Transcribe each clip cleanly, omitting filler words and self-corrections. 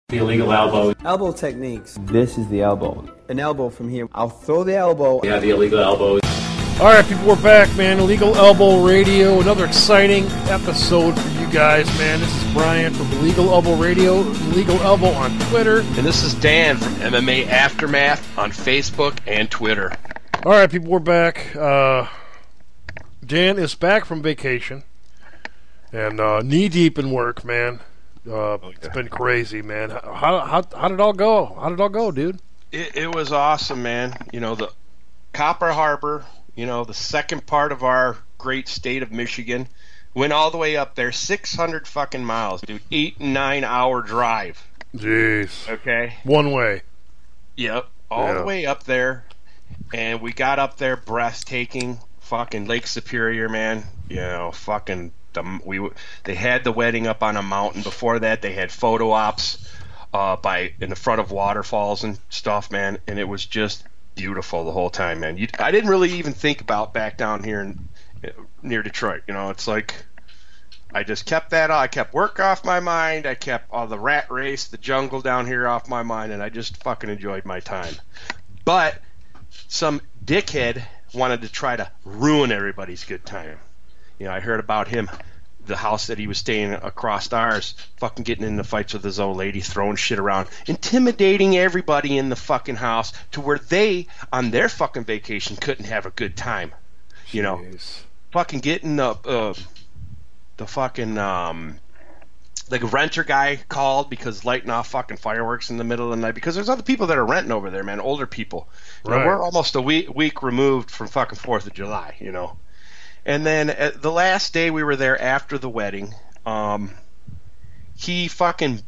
The illegal elbow. Elbow techniques. This is the elbow. An elbow from here. I'll throw the elbow. Yeah, the illegal elbows. All right, people, we're back, man. Illegal Elbow Radio. Another exciting episode for you guys, man. This is Brian from Illegal Elbow Radio, Illegal Elbow on Twitter. And this is Dan from MMA Aftermath on Facebook and Twitter. All right, people, we're back. Dan is back from vacation and knee-deep in work, man. It's been crazy, man. How did it all go? How did it all go, dude? It was awesome, man. You know, the Copper Harbor, you know, the second part of our great state of Michigan, went all the way up there, 600 fucking miles, dude. 8 and 9 hour drive. Jeez. Okay. One way. Yep. All the way up there, and we got up there, breathtaking, fucking Lake Superior, man. You know, fucking. They had the wedding up on a mountain. Before that, they had photo ops in the front of waterfalls and stuff, man. And it was just beautiful the whole time, man. I didn't really even think about back down here near Detroit. You know, it's like I just kept that. I kept work off my mind. I kept all the rat race, the jungle down here off my mind, and I just fucking enjoyed my time. But some dickhead wanted to try to ruin everybody's good time. You know, I heard about him, the house that he was staying across ours, fucking getting into fights with his old lady, throwing shit around, intimidating everybody in the fucking house to where they, on their fucking vacation, couldn't have a good time. You know, fucking getting the fucking, like a renter guy called because lighting off fucking fireworks in the middle of the night, because there's other people that are renting over there, man, older people. You know, we're almost a week removed from fucking 4th of July, you know. And then the last day we were there after the wedding, he fucking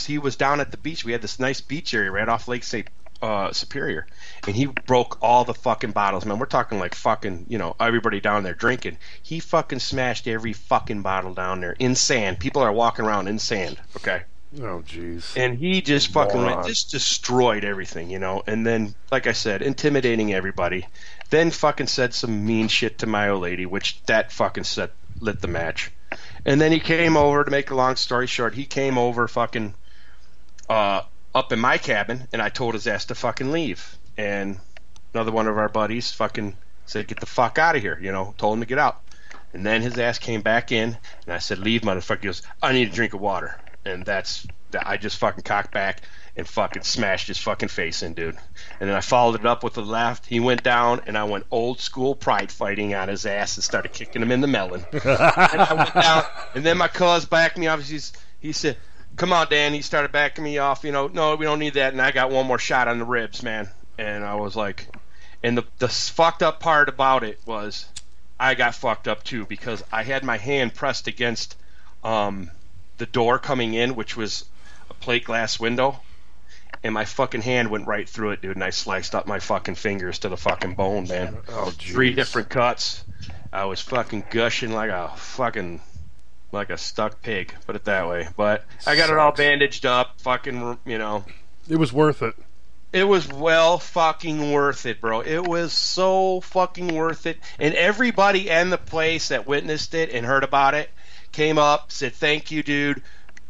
he was down at the beach. We had this nice beach area right off Lake Superior, and he broke all the fucking bottles, man. We're talking like fucking, you know, everybody down there drinking. He fucking smashed every fucking bottle down there in sand. People are walking around in sand, okay? Oh, jeez. And he just fucking just destroyed everything, you know. And then, like I said, intimidating everybody. Then fucking said some mean shit to my old lady, which that fucking lit the match. And then he came over, to make a long story short, he came over fucking up in my cabin, and I told his ass to fucking leave. And another one of our buddies fucking said, get the fuck out of here, you know, told him to get out. And then his ass came back in, and I said, leave, motherfucker. He goes, I need a drink of water. And I just fucking cocked back and fucking smashed his fucking face in, dude. And then I followed it up with the left. He went down, and I went old school pride fighting on his ass and started kicking him in the melon. And I went down, and then my cuz backed me off. He said, come on, Dan. He started backing me off. You know, no, we don't need that. And I got one more shot on the ribs, man. And I was like, and the fucked up part about it was I got fucked up too, because I had my hand pressed against the door coming in, which was a plate glass window, and my fucking hand went right through it, dude, and I sliced up my fucking fingers to the fucking bone, man. Oh, geez. 3 different cuts. I was fucking gushing like a stuck pig, put it that way. But I got it all bandaged up, fucking, you know. It was worth it. It was well fucking worth it, bro. It was so fucking worth it. And everybody in the place that witnessed it and heard about it came up, said, thank you, dude.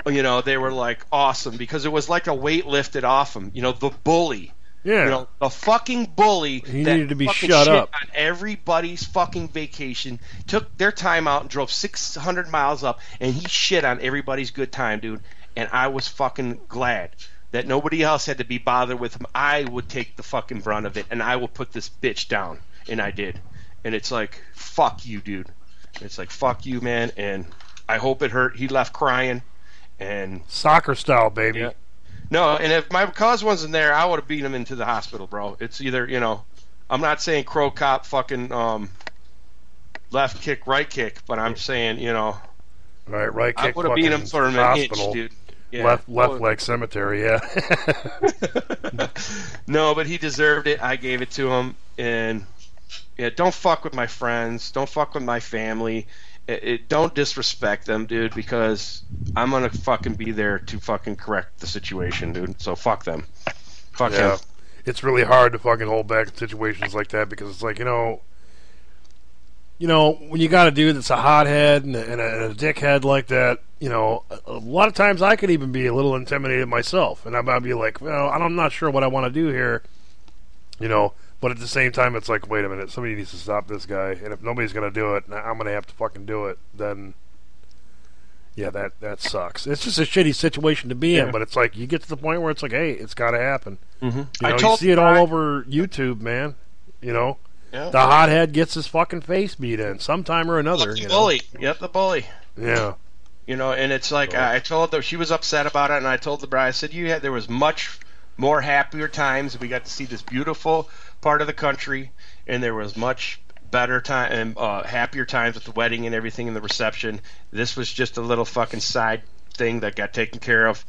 You know, they were like, awesome, because it was like a weight lifted off him. You know, the bully. Yeah. You know, the fucking bully. He that needed to be fucking shut shit up. on everybody's fucking vacation, took their time out and drove 600 miles up, and he shit on everybody's good time, dude. And I was fucking glad that nobody else had to be bothered with him. I would take the fucking brunt of it, and I will put this bitch down. And I did. And it's like, fuck you, dude. It's like, fuck you, man. And I hope it hurt. He left crying. And soccer style, baby. Yeah. No, and if my cause wasn't there, I would have beat him into the hospital, bro. It's either, you know, I'm not saying crow cop fucking left kick, right kick, but I'm saying, you know, right kick. I would have beat him for an hospital. inch, dude. Yeah. Left leg cemetery, yeah. No, but he deserved it. I gave it to him, and yeah, don't fuck with my friends. Don't fuck with my family. Don't disrespect them, dude, because I'm gonna fucking be there to fucking correct the situation, dude. So fuck them. Fuck him. It's really hard to fucking hold back in situations like that, because it's like, you know, you know, when you got a dude that's a hothead and a dickhead like that, you know, a lot of times I could even be a little intimidated myself, and I'd be like, well, I'm not sure what I want to do here, you know. But at the same time, it's like, wait a minute, somebody needs to stop this guy, and if nobody's going to do it, and I'm going to have to fucking do it, then, yeah, that sucks. It's just a shitty situation to be in, but it's like, you get to the point where it's like, hey, it's got to happen. Mm-hmm. You know, you see it all over YouTube, man, you know. Yeah. The hothead gets his fucking face beat in sometime or another. The bully. Yep, the bully. Yeah. You know, and it's like, I told her, she was upset about it, and I told the bride, I said, there was much more happier times. We got to see this beautiful part of the country, and there was much better time and happier times with the wedding and everything and the reception. This was just a little fucking side thing that got taken care of.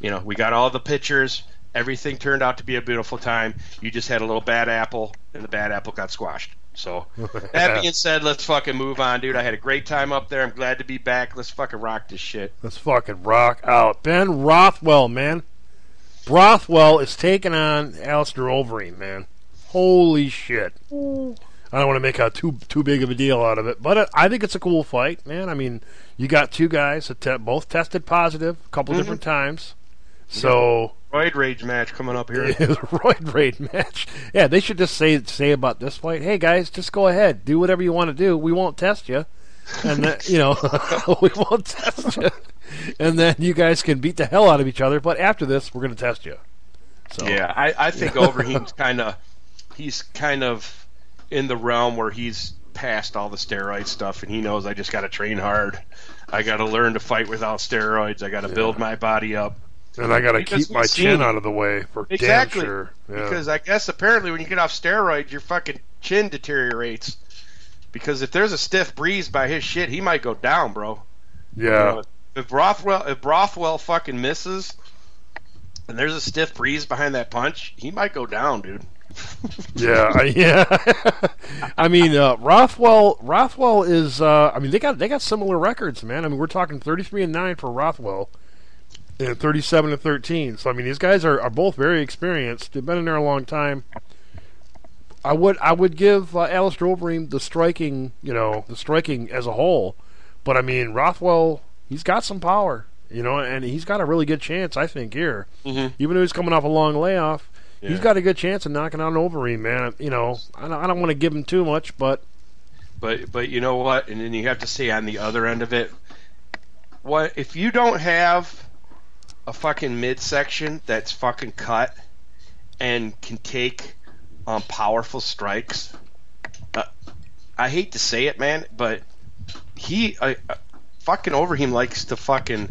You know, we got all the pictures. Everything turned out to be a beautiful time. You just had a little bad apple, and the bad apple got squashed. So, that being said, let's fucking move on, dude. I had a great time up there. I'm glad to be back. Let's fucking rock this shit. Let's fucking rock out. Ben Rothwell, man. Rothwell is taking on Alistair Overeem, man. Holy shit. I don't want to make too big of a deal out of it, but I think it's a cool fight, man. I mean, you got two guys that both tested positive a couple different times. So roid rage match coming up here. Roid rage match. Yeah, they should just say about this fight, hey guys, just go ahead, do whatever you want to do. We won't test you, and then, you know, we won't test you, and then you guys can beat the hell out of each other. But after this, we're going to test you. So. Yeah, I think Overeem's he's kind of in the realm where he's past all the steroid stuff, and he knows I just got to train hard. I got to learn to fight without steroids. I got to build my body up. And I got to keep my chin out of the way for damn sure. Yeah. Because I guess apparently when you get off steroids, your fucking chin deteriorates. Because if there's a stiff breeze by his shit, he might go down, bro. Yeah. You know, if Rothwell fucking misses, and there's a stiff breeze behind that punch, he might go down, dude. Yeah. I mean, Rothwell is. I mean, they got similar records, man. I mean, we're talking 33-9 for Rothwell. And 37-13. So I mean, these guys are both very experienced. They've been in there a long time. I would give Alistair Overeem the striking as a whole. But I mean, Rothwell, he's got some power, you know, and he's got a really good chance, I think, here. Mm-hmm. Even though he's coming off a long layoff, he's got a good chance of knocking out Overeem, man. You know, I don't want to give him too much, but you know what? And then you have to say on the other end of it, what if you don't have a fucking midsection that's fucking cut and can take powerful strikes? I hate to say it, man, but fucking Overeem likes to fucking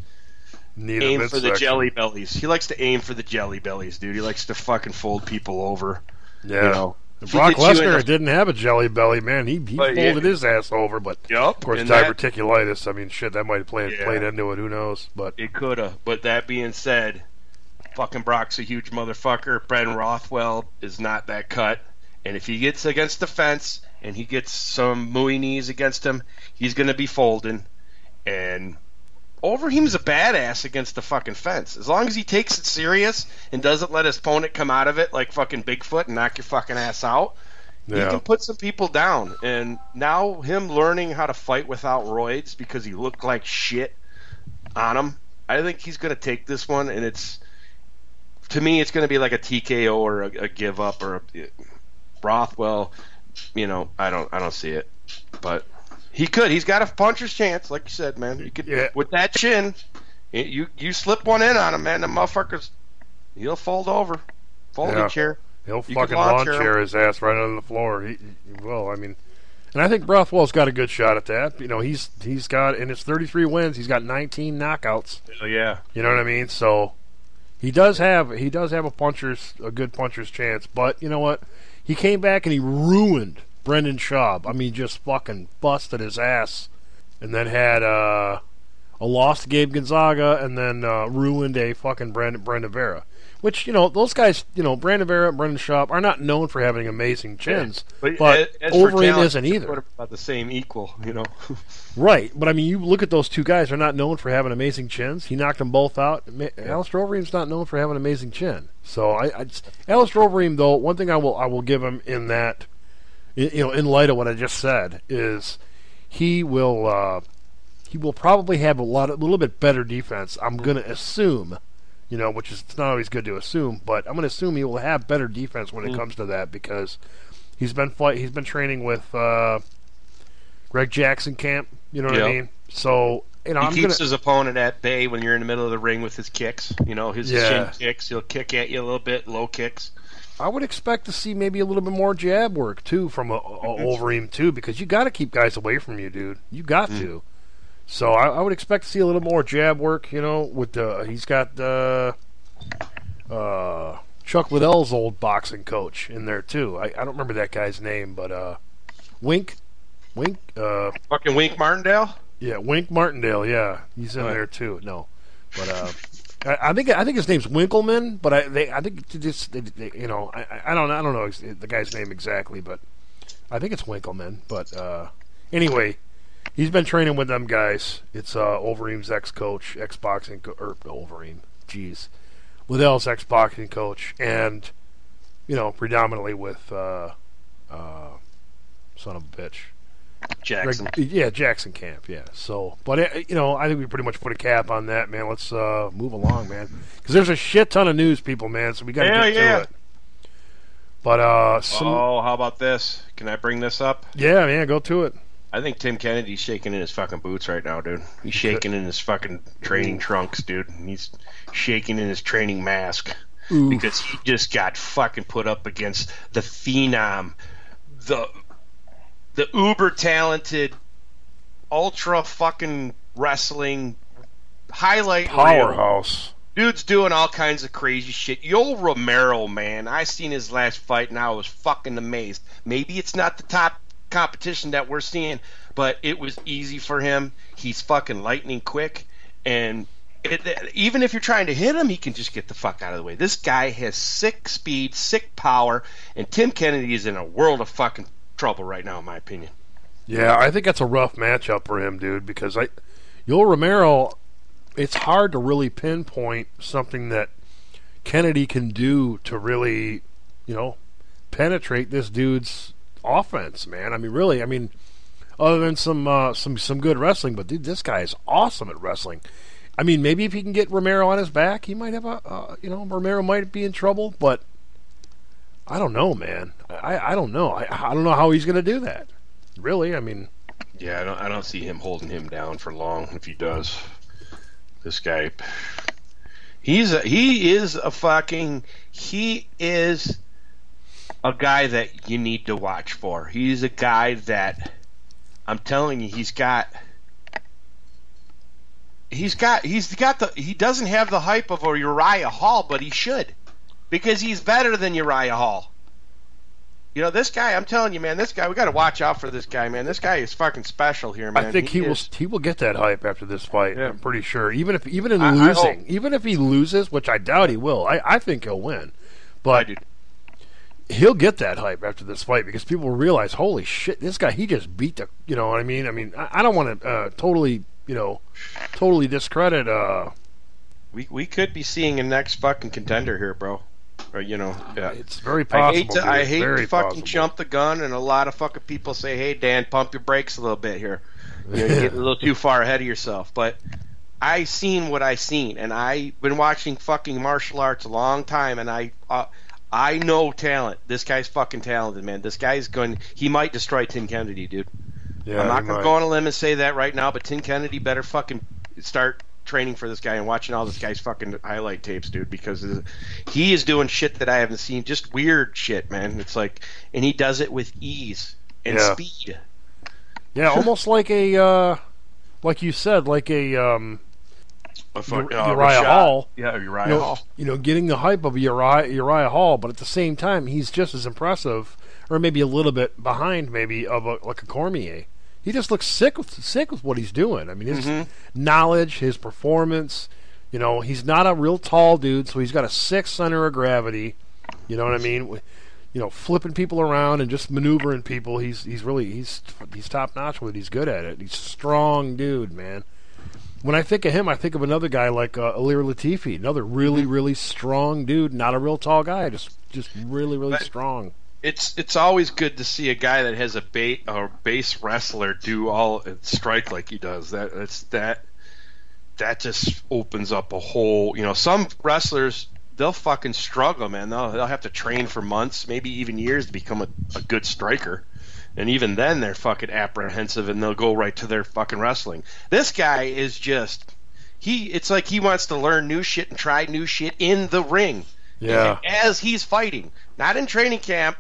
aim for the jelly bellies. He likes to aim for the jelly bellies, dude. He likes to fucking fold people over. Yeah. You know? Brock Lesnar didn't have a jelly belly, man. He folded his ass over, but of course, diverticulitis. I mean, shit, that might have played into it. Who knows? But it could have. But that being said, fucking Brock's a huge motherfucker. Ben Rothwell is not that cut, and if he gets against the fence and he gets some mooey knees against him, he's gonna be folding. And Overeem's a badass against the fucking fence. As long as he takes it serious and doesn't let his opponent come out of it like fucking Bigfoot and knock your fucking ass out, he can put some people down. And now him learning how to fight without roids because he looked like shit on him, I think he's going to take this one, and to me it's going to be like a TKO or a give up or a Rothwell. You know, I don't see it, but he could. He's got a puncher's chance, like you said, man. He could with that chin. You slip one in on him, man. The motherfuckers, he'll fold over, folding chair. He'll fucking lawn chair his ass right on the floor. He will. I mean, and I think Rothwell's got a good shot at that. You know, he's got in his 33 wins, he's got 19 knockouts. Oh yeah. You know what I mean? So he does have a good puncher's chance. But you know what? He came back and he ruined Brendan Schaub. I mean, just fucking busted his ass, and then had a loss to Gabe Gonzaga, and then ruined a fucking Brandon Vera. Which, you know, those guys, you know, Brandon Vera and Brendan Schaub are not known for having amazing chins, but Overeem isn't either. About the same equal, you know. Right, but I mean, you look at those two guys; they're not known for having amazing chins. He knocked them both out. Alistair Overeem's not known for having an amazing chin. So, Alistair Overeem, though, one thing I will give him in that. in light of what I just said, is he will probably have a little bit better defense. I'm going to assume, which is it's not always good to assume, but I'm going to assume he will have better defense when it comes to that because he's been training with Greg Jackson camp. You know what I mean? So he keeps his opponent at bay when you're in the middle of the ring with his kicks. His shin kicks. He'll kick at you a little bit, low kicks. I would expect to see maybe a little bit more jab work too from Overeem too, because you got to keep guys away from you, dude. You got to. So I would expect to see a little more jab work. With he's got Chuck Liddell's old boxing coach in there too. I don't remember that guy's name, but Wink, fucking Wink Martindale. Yeah, Wink Martindale. Yeah, he's in there too. No, but I think his name's Winkleman, but I think I don't know the guy's name exactly, but I think it's Winkleman. But anyway, he's been training with them guys. It's Overeem's ex-coach, Overeem. Jeez, Liddell's ex-boxing coach, and predominantly with son of a bitch. Jackson. Jackson Camp, yeah. So, but, I think we pretty much put a cap on that, man. Let's move along, man. Because there's a shit ton of news, people, man, so we got to get to it. But, how about this? Can I bring this up? Yeah, man, go to it. I think Tim Kennedy's shaking in his fucking boots right now, dude. He's shaking in his fucking training trunks, dude. And he's shaking in his training mask. Oof. Because he just got fucking put up against the phenom, the uber talented, ultra fucking wrestling highlight powerhouse. Dude's doing all kinds of crazy shit. Yoel Romero, man, I seen his last fight and I was fucking amazed. Maybe it's not the top competition that we're seeing, but it was easy for him. He's fucking lightning quick, and even if you're trying to hit him, he can just get the fuck out of the way. This guy has sick speed, sick power, and Tim Kennedy is in a world of fucking trouble right now, in my opinion. Yeah, I think that's a rough matchup for him, dude, because Yoel Romero, it's hard to really pinpoint something that Kennedy can do to really, penetrate this dude's offense, man. I mean, really, other than some good wrestling, but dude, this guy is awesome at wrestling. I mean, maybe if he can get Romero on his back, he might have Romero might be in trouble, but I don't know, man. I don't know. I don't know how he's going to do that. Really, yeah, I don't see him holding him down for long if he does. This guy, he is a guy that you need to watch for. He's a guy that I'm telling you, he doesn't have the hype of a Uriah Hall, but he should, because he's better than Uriah Hall. This guy, I'm telling you, man, this guy, we got to watch out for this guy, man. This guy is fucking special here, man. I think he will get that hype after this fight. Yeah. I'm pretty sure. Even if he loses, which I doubt he will, I think he'll win. But he'll get that hype after this fight because people will realize, holy shit, this guy, he just beat the, you know what I mean? I don't want to totally discredit. We could be seeing a next fucking contender here, bro. Or, yeah. It's very possible. I hate to fucking jump the gun, and a lot of fucking people say, "Hey, Dan, pump your brakes a little bit here. You're getting a little too far ahead of yourself." But I seen what I seen, and I've been watching fucking martial arts a long time, and I know talent. This guy's fucking talented, man. This guy's he might destroy Tim Kennedy, dude. Yeah, I'm not going to go on a limb and say that right now, but Tim Kennedy better fucking start training for this guy and watching all this guy's fucking highlight tapes, dude, because he is doing shit that I haven't seen, just weird shit, man. It's like, and he does it with ease and speed. Yeah, almost like a, like you said, like a Uriah Hall. Yeah, Uriah Hall. Getting the hype of Uriah Hall, but at the same time, he's just as impressive, or maybe a little bit behind, maybe of like a Cormier. He just looks sick with what he's doing. His knowledge, his performance. He's not a real tall dude, so he's got a 6 center of gravity. You know what I mean? Flipping people around and just maneuvering people. He's top notch with it. He's good at it. He's a strong dude, man. When I think of him, I think of another guy like Ilir Latifi, another really, really strong dude. Not a real tall guy, just really, really strong. It's always good to see a guy that has a base wrestler do all strike like he does. That just opens up a whole. Some wrestlers, they'll fucking struggle, man. They'll have to train for months, maybe even years, to become a good striker. And even then, they're fucking apprehensive, and they'll go right to their fucking wrestling. This guy is just it's like he wants to learn new shit and try new shit in the ring. Yeah. As he's fighting, not in training camp,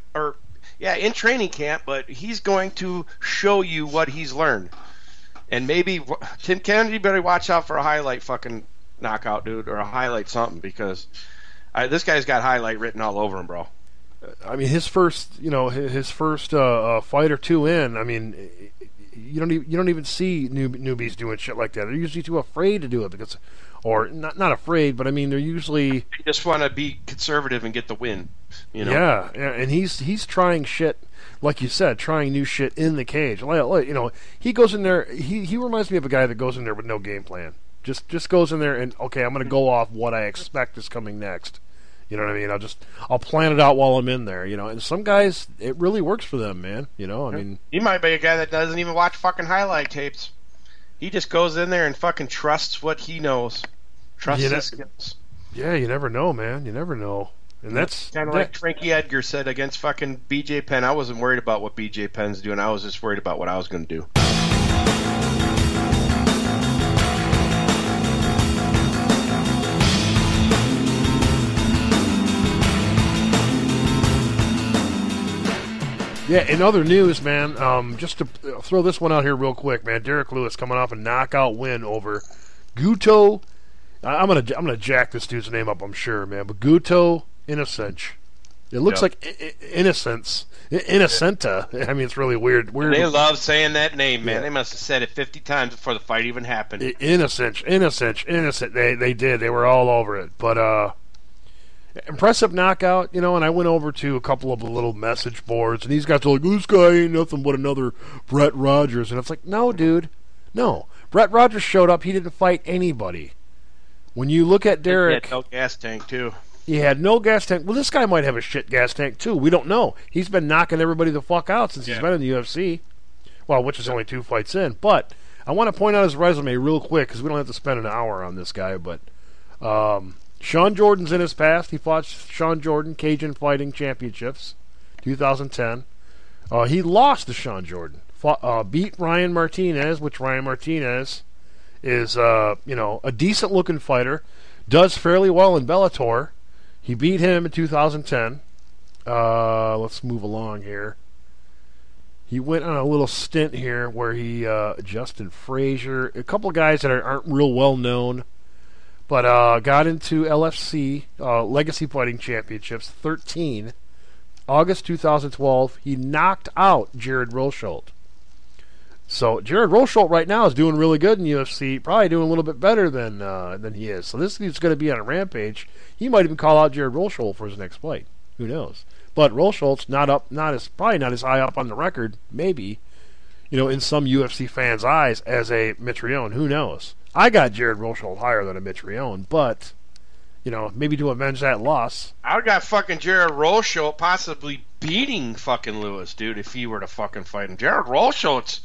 in training camp, but he's going to show you what he's learned. And maybe Tim Kennedy better watch out for a highlight fucking knockout, dude, or a highlight something, because this guy's got highlight written all over him, bro. I mean, his first fight or two in. I mean, you don't even see newbies doing shit like that. They're usually too afraid to do it or not afraid, but I mean, they're usually they just want to be conservative and get the win. Yeah, and he's trying shit, like you said, trying new shit in the cage. He goes in there. He reminds me of a guy that goes in there with no game plan. Just goes in there and okay, I'm going to go off what I expect is coming next. You know what I mean? I'll plan it out while I'm in there. And some guys, it really works for them, man. I mean, he might be a guy that doesn't even watch fucking highlight tapes. He just goes in there and fucking trusts what he knows. Trusts his skills. Yeah, you never know, man. You never know. And that's kind of like Frankie Edgar said against fucking BJ Penn. I wasn't worried about what BJ Penn's doing. I was just worried about what I was going to do. Yeah, in other news, man, just to throw this one out here real quick, man. Derrick Lewis coming off a knockout win over Guto. I'm gonna jack this dude's name up, I'm sure, man. But Guto Innocence. It looks like Innocenta. I mean, it's really weird. They love saying that name, man. Yeah. They must have said it 50 times before the fight even happened. Innocent. They did. They were all over it. But impressive knockout, and I went over to a couple of the little message boards, and these guys are like, this guy ain't nothing but another Brett Rogers. And it's like, no, dude. No. Brett Rogers showed up. He didn't fight anybody. When you look at Derrick... He had no gas tank, too. He had no gas tank. Well, this guy might have a shit gas tank, too. We don't know. He's been knocking everybody the fuck out since he's been in the UFC. Well, which is only 2 fights in. But I want to point out his resume real quick, because we don't have to spend an hour on this guy, but... Sean Jordan's in his past. He fought Sean Jordan, Cajun Fighting Championships, 2010. He lost to Sean Jordan. Beat Ryan Martinez, which Ryan Martinez is, a decent-looking fighter. Does fairly well in Bellator. He beat him in 2010. Let's move along here. He went on a little stint here where he, Justin Frazier, a couple of guys that aren't real well-known. But got into LFC, Legacy Fighting Championships, 13. August 2012, he knocked out Jared Rosholt. So Jared Rosholt right now is doing really good in UFC, probably doing a little bit better than he is. So this dude's going to be on a rampage. He might even call out Jared Rosholt for his next fight. Who knows? But Rosholt's probably not as high up on the record, maybe, in some UFC fans' eyes as a Mitrione. Who knows? I got Jared Rosholt higher than a Mitrione, but, maybe to avenge that loss. I got fucking Jared Rosholt possibly beating fucking Lewis, dude, if he were to fucking fight him. Jared Rosholt,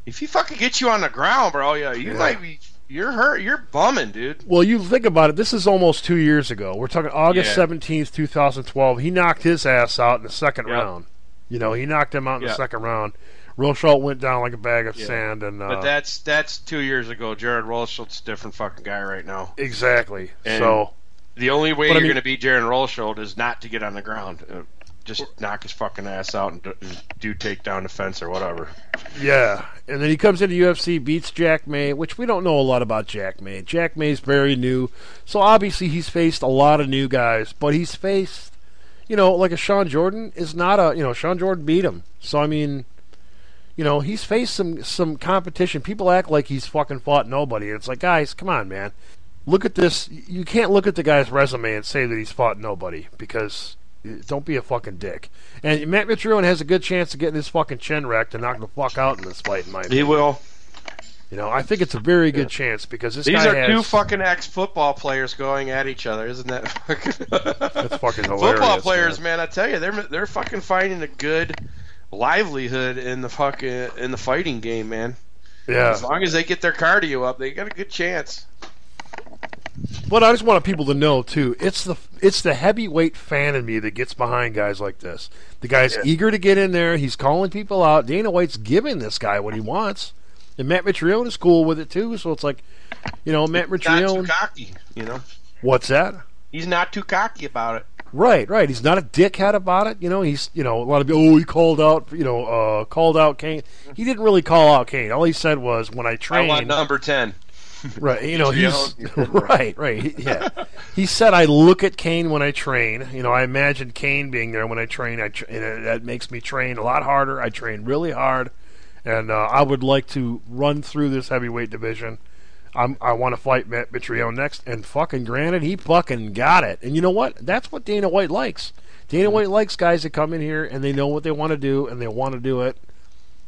if he fucking gets you on the ground, bro, might be, you're hurt, you're bumming, dude. Well, you think about it, this is almost 2 years ago. We're talking August 17th, 2012. He knocked his ass out in the second round. He knocked him out in the second round. Rosholt went down like a bag of sand, but that's 2 years ago. Jared Rosholt's a different fucking guy right now. Exactly. And so the only way you're going to beat Jared Rosholt is not to get on the ground. Just knock his fucking ass out and do takedown defense or whatever. Yeah, and then he comes into UFC, beats Jack May, which we don't know a lot about Jack May. Jack May's very new, so obviously he's faced a lot of new guys, but he's faced, like a Sean Jordan is not a, Sean Jordan beat him. So I mean. He's faced some competition. People act like he's fucking fought nobody. It's like, guys, come on, man. Look at this. You can't look at the guy's resume and say that he's fought nobody, because don't be a fucking dick. And Matt Mitrione has a good chance of getting his fucking chin wrecked and knock the fuck out in this fight, in my opinion. He will. You know, I think it's a very good chance because this These guy are has, two fucking ex-football players going at each other. Isn't that fucking... That's fucking hilarious. Football players, man, I tell you, they're fucking finding a good livelihood in the fighting game, man. Yeah. As long as they get their cardio up, they got a good chance. But I just want people to know too. It's the heavyweight fan in me that gets behind guys like this. The guy's eager to get in there. He's calling people out. Dana White's giving this guy what he wants, and Matt Mitrione is cool with it too. So it's like, you know, Matt Mitrione. Not too cocky, you know. What's that? He's not too cocky about it. Right. He's not a dickhead about it. You know, he's, you know, a lot of people, he called out Kane. He didn't really call out Kane. All he said was, when I train, I want number 10. Right, you know, he's right. Yeah, he said, I look at Kane when I train. You know, I imagine Kane being there when I train. And that makes me train a lot harder. I train really hard, and I would like to run through this heavyweight division. I want to fight Matt Mitrione next, and fucking granted, he fucking got it. And you know what? That's what Dana White likes. Dana White likes guys that come in here and they know what they want to do, and they want to do it,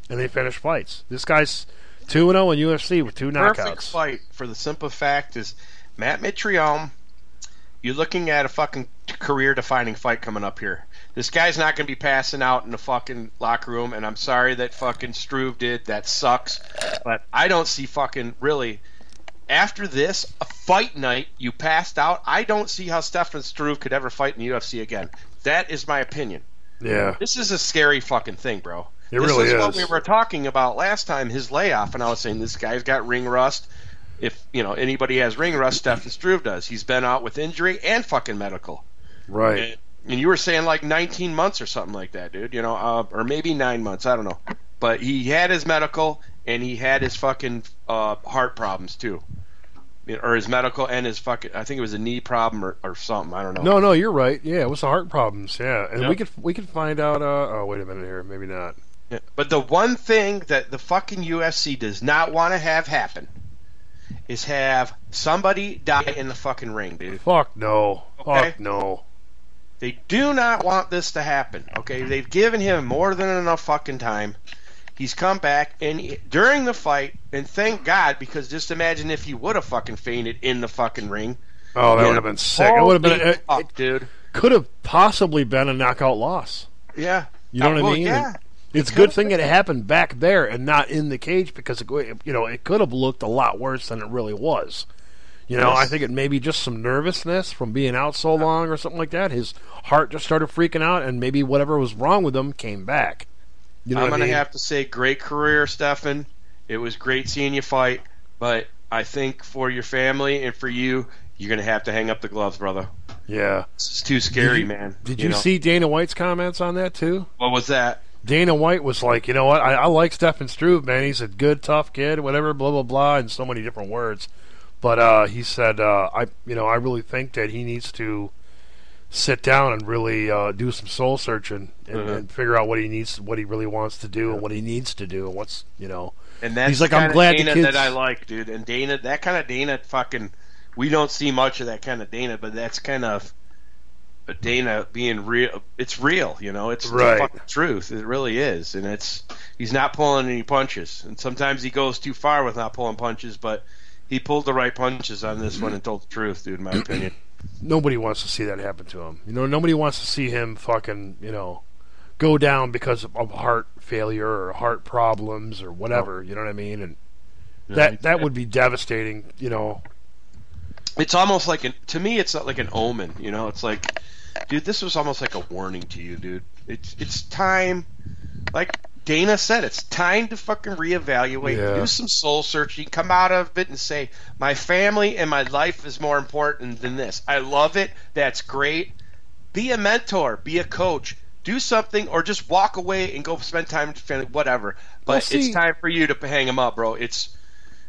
and they finish fights. This guy's 2-0 in UFC with 2 knockouts. Perfect fight for the simple fact is Matt Mitrione, you're looking at a fucking career-defining fight coming up here. This guy's not going to be passing out in the fucking locker room, and I'm sorry that fucking Struve did. That sucks. But I don't see fucking really... After this, a fight night, you passed out. I don't see how Stefan Struve could ever fight in the UFC again. That is my opinion. Yeah. This is a scary fucking thing, bro. It really is. This is what we were talking about last time, his layoff, and I was saying this guy's got ring rust. If, you know, anybody has ring rust, Stefan Struve does. He's been out with injury and fucking medical. Right. And you were saying like 19 months or something like that, dude. You know, or maybe 9 months. I don't know. But he had his medical, and he had his fucking heart problems, too. Or his medical and his fucking, I think it was a knee problem or something. I don't know. No, you're right. Yeah, it was the heart problems. Yeah, and we could find out. Oh, wait a minute here. Maybe not. Yeah. But the one thing that the fucking UFC does not want to have happen is have somebody die in the fucking ring, dude. Fuck no. Okay? Fuck no. They do not want this to happen. Okay, they've given him more than enough fucking time. He's come back, and during the fight, and thank God, because just imagine if he would have fucking fainted in the fucking ring. Oh, that would have been sick. It would have been, dude. Could have possibly been a knockout loss. Yeah. You know what I mean? Yeah. It's a good thing that it happened back there and not in the cage, because it could have looked a lot worse than it really was. You know, I think it may be just some nervousness from being out so long or something like that. His heart just started freaking out, and maybe whatever was wrong with him came back. You know I'm going to have to say, great career, Stefan. It was great seeing you fight, but I think for your family and for you, you're going to have to hang up the gloves, brother. Yeah. This is too scary, man. Did you see Dana White's comments on that, too? What was that? Dana White was like, you know what, I like Stefan Struve, man. He's a good, tough kid, whatever, blah, blah, blah, in so many different words. But he said, I really think that he needs to sit down and really do some soul searching and figure out what he needs, what he really wants to do, and what he needs to do, and what's, you know. And that's he's like, the kind I'm glad of Dana the kids... that I like, dude. And Dana, that kind of Dana, fucking, we don't see much of that kind of Dana, but that's kind of Dana being real. It's real, you know. It's the fucking truth. It really is, and he's not pulling any punches. And sometimes he goes too far with not pulling punches, but he pulled the right punches on this one and told the truth, dude. In my opinion. Nobody wants to see that happen to him. You know, nobody wants to see him fucking, you know, go down because of heart failure or heart problems or whatever. You know what I mean? And that would be devastating. You know, it's almost like to me, it's not like an omen. You know, it's like, dude, this was almost like a warning to you, dude. It's time. Like Dana said, it's time to fucking reevaluate, do some soul searching, come out of it and say, my family and my life is more important than this. I love it. That's great. Be a mentor. Be a coach. Do something, or just walk away and go spend time with your family, whatever. But it's time for you to hang him up, bro.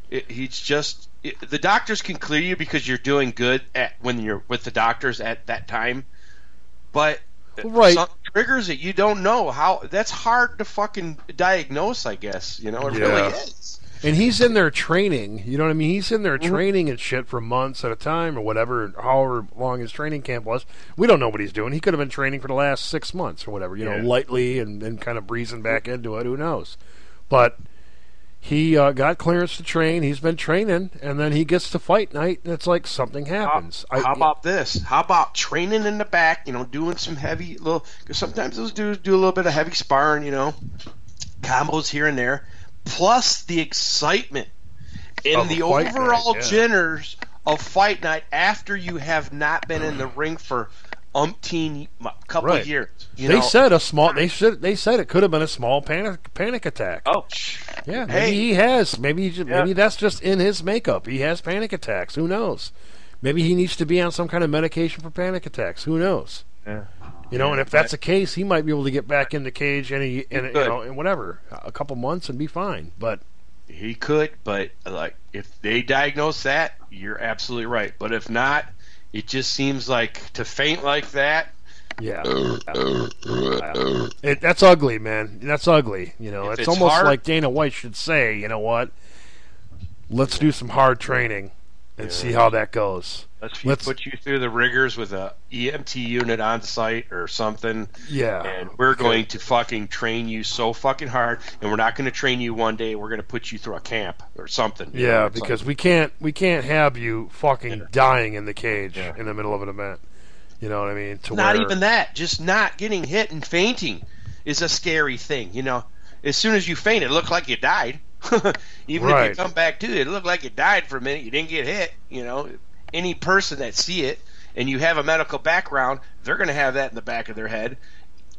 The doctors can clear you because you're doing good when you're with the doctors at that time. But some triggers that you don't know how. That's hard to fucking diagnose, I guess. You know, it really is. And he's in there training. You know what I mean? He's in there training and shit for months at a time or whatever, however long his training camp was. We don't know what he's doing. He could have been training for the last 6 months or whatever, you know, lightly and then kind of breezing back into it. Who knows? But he got clearance to train. He's been training, and then he gets to fight night, and it's like something happens. How about this? How about training in the back? Doing some heavy little. Because sometimes those dudes do a little bit of heavy sparring. Combos here and there, plus the excitement in the overall jitters of fight night after you have not been in the ring for umpteen couple of years. They said They said it could have been a small panic attack. Oh, yeah. Maybe he has. Maybe that's just in his makeup. He has panic attacks. Who knows? Maybe he needs to be on some kind of medication for panic attacks. Who knows? Yeah. And if that's the case, he might be able to get back in the cage in whatever, a couple months and be fine. But he could. But if they diagnose that, you're absolutely right. But if not, it just seems like to faint like that. Yeah. That's ugly, man. That's ugly. It's almost hard, like Dana White should say, you know what? Let's do some hard training and see how that goes. Let's put you through the rigors with a EMT unit on site or something. Yeah. And we're going to fucking train you so fucking hard, and we're not going to train you one day. We're going to put you through a camp or something. Yeah, because we can't have you fucking dying in the cage in the middle of an event. You know what I mean? Even that. Just not getting hit and fainting is a scary thing. As soon as you faint, it looked like you died. Even if you come back to it looked like you died for a minute. You didn't get hit. Any person that see it and you have a medical background, they're going to have that in the back of their head.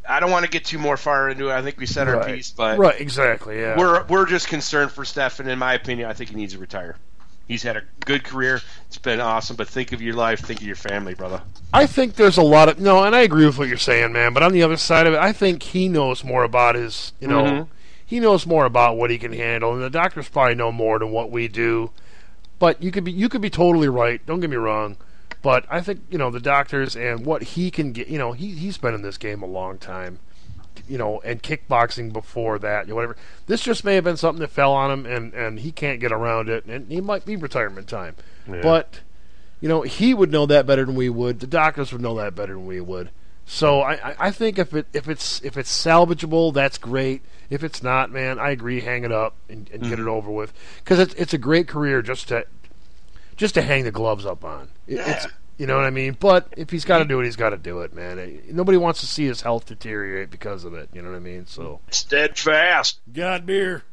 I don't want to get too more far into it. I think we said our piece, but exactly. Yeah, we're just concerned for Stefan. In my opinion, I think he needs to retire. He's had a good career. It's been awesome, but think of your life, think of your family, brother. I think there's a lot of and I agree with what you're saying, man. But on the other side of it, I think he knows more about his, he knows more about what he can handle, and the doctors probably know more than what we do. But you could be totally right. Don't get me wrong. But I think the doctors and what he can get. He's been in this game a long time. And kickboxing before that, whatever. This just may have been something that fell on him, and he can't get around it, and he might be retirement time. Yeah. But he would know that better than we would. The doctors would know that better than we would. So I think if it's salvageable, that's great. If it's not, man, I agree. Hang it up and get it over with, because it's a great career just to hang the gloves up on. It's you know what I mean? But if he's got to do it, he's got to do it, man. Nobody wants to see his health deteriorate because of it. You know what I mean? So steadfast. God beer.